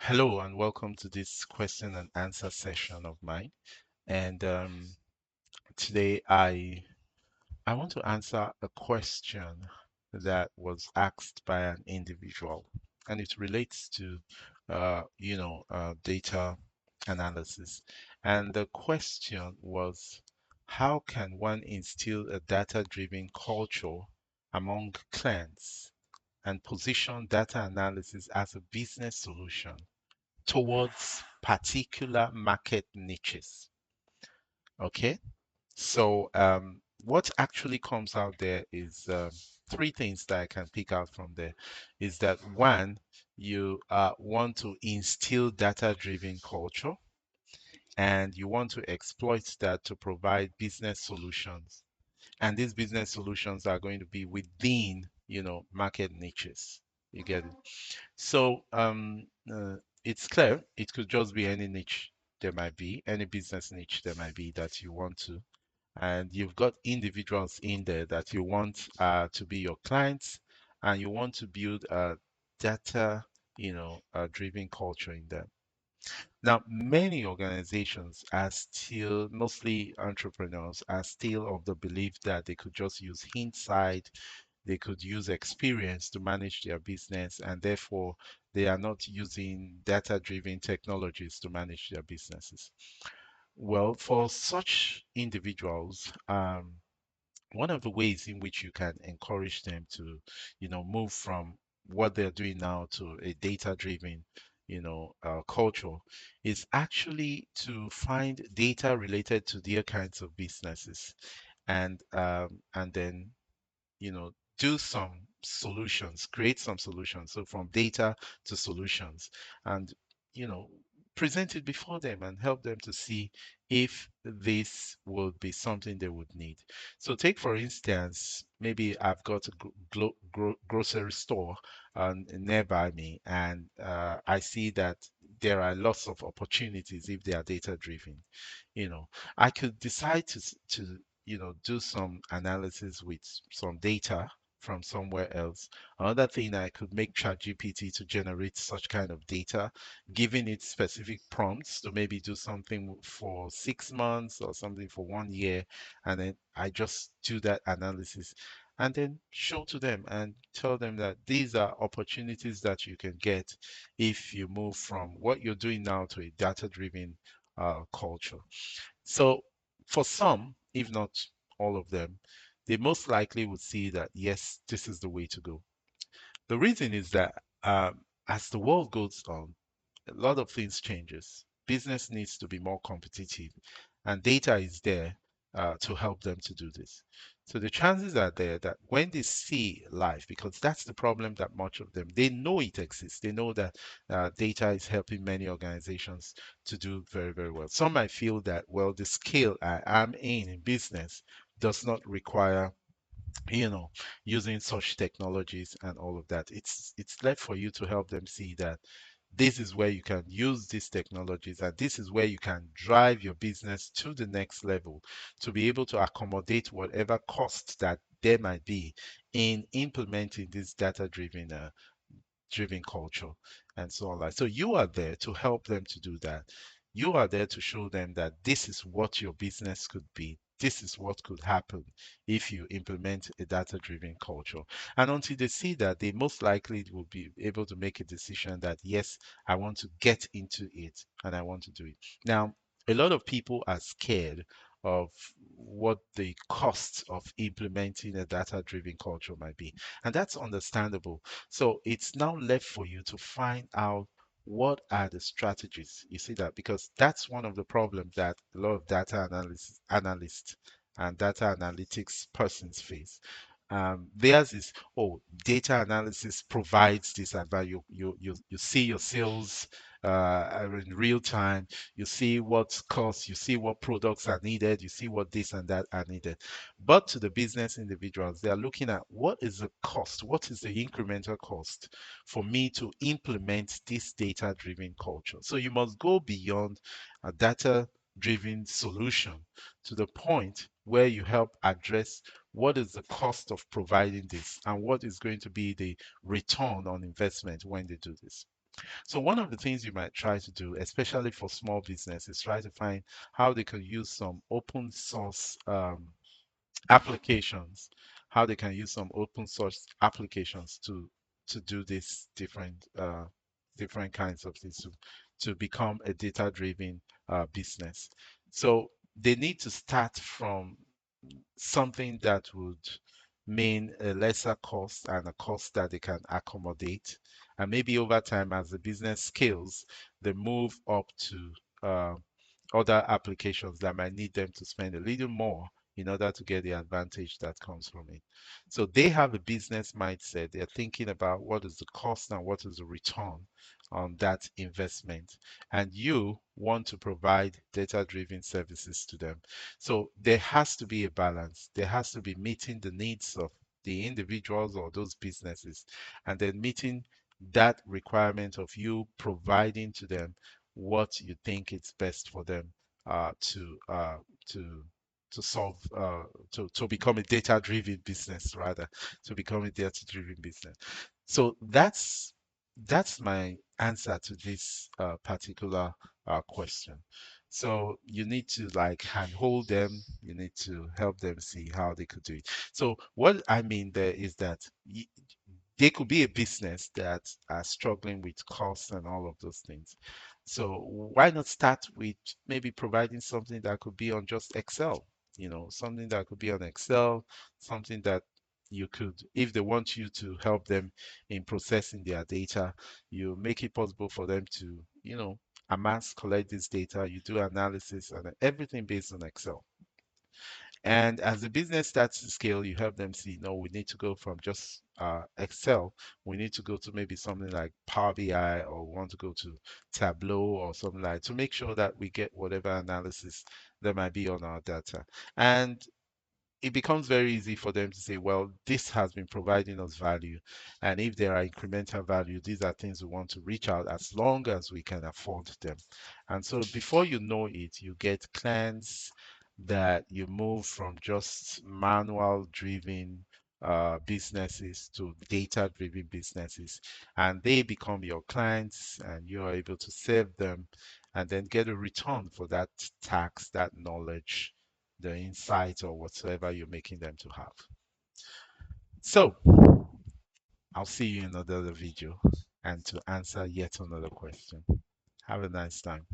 Hello and welcome to this question and answer session of mine. And today I want to answer a question that was asked by an individual, and it relates to data analysis. And the question was, how can one instill a data-driven culture among clients and position data analysis as a business solution towards particular market niches. Okay, so what actually comes out there is three things that I can pick out from there. Is that one, you want to instill data-driven culture, and you want to exploit that to provide business solutions. And these business solutions are going to be within, market niches. You get it? So it's clear it could just be any niche there might be, any business niche there might be that you want to. And you've got individuals in there that you want to be your clients, and you want to build a data, driven culture in them. Now, many organizations are still, mostly entrepreneurs, are still of the belief that they could just use hindsight, they could use experience to manage their business, and therefore they are not using data-driven technologies to manage their businesses. Well, for such individuals, one of the ways in which you can encourage them to, move from what they're doing now to a data-driven, culture is actually to find data related to their kinds of businesses, and then you know do some solutions, create some solutions, so from data to solutions, and you know present it before them and help them to see if this would be something they would need. So take for instance, maybe I've got a grocery store nearby me, and I see that there are lots of opportunities if they are data driven. you know I could decide to do some analysis with some data from somewhere else. Another thing, I could make ChatGPT to generate such kind of data, giving it specific prompts to maybe do something for 6 months or something for 1 year, and then I just do that analysis and then show to them and tell them that these are opportunities that you can get if you move from what you're doing now to a data-driven culture. So for some, if not all of them, they most likely would see that, yes, this is the way to go. The reason is that as the world goes on, a lot of things changes. Business needs to be more competitive, and data is there to help them to do this. So the chances are there that when they see life, because that's the problem, that much of them, they know it exists. They know that data is helping many organizations to do very, very well. Some might feel that, well, the scale I am in business does not require you know using such technologies and all of that. It's left for you to help them see that this is where you can use these technologies, and this is where you can drive your business to the next level to be able to accommodate whatever costs that there might be in implementing this data driven culture and so on. Like, so you are there to help them to do that. You are there to show them that this is what your business could be. This is what could happen if you implement a data driven culture. And until they see that, they most likely will be able to make a decision that, yes, I want to get into it and I want to do it. Now, a lot of people are scared of what the cost of implementing a data driven culture might be. And that's understandable. So it's now left for you to find out what are the strategies. You see that, because that's one of the problems that a lot of data analysis analysts and data analytics persons face. Theirs is, oh, data analysis provides this advice. You see your sales in real time. You see what costs. You see what products are needed. You see what this and that are needed. But to the business individuals, they are looking at what is the cost, what is the incremental cost for me to implement this data driven culture. So you must go beyond a data driven solution to the point where you help address what is the cost of providing this and what is going to be the return on investment when they do this. So one of the things you might try to do, especially for small business, is try to find how they can use some open source applications, how they can use some open source applications to do this different kinds of things to become a data-driven business. So they need to start from something that would mean a lesser cost and a cost that they can accommodate. And maybe over time, as the business scales, they move up to other applications that might need them to spend a little more in order to get the advantage that comes from it. So they have a business mindset. They're thinking about what is the cost and what is the return on that investment. And you want to provide data driven services to them. So there has to be a balance. There has to be meeting the needs of the individuals or those businesses, and then meeting that requirement of you providing to them what you think is best for them uh, to uh, to to solve to become a data-driven business, rather, to become a data-driven business. So that's my answer to this particular question. So you need to like handhold them. You need to help them see how they could do it. So what I mean there is that they could be a business that are struggling with costs and all of those things. So why not start with maybe providing something that could be on just Excel, something that could be on Excel, something that you could, if they want you to help them in processing their data, you make it possible for them to, amass, collect this data, you do analysis and everything based on Excel. And as the business starts to scale, you help them see, no, we need to go from just Excel. We need to go to maybe something like Power BI, or we want to go to Tableau or something like, to make sure that we get whatever analysis there might be on our data. And it becomes very easy for them to say, well, this has been providing us value. And if there are incremental value, these are things we want to reach out as long as we can afford them. And so before you know it, you get clients that you move from just manual driven businesses to data driven businesses, and they become your clients and you are able to serve them and then get a return for that tax, that knowledge, the insight, or whatsoever you're making them to have. So I'll see you in another video and to answer yet another question. Have a nice time.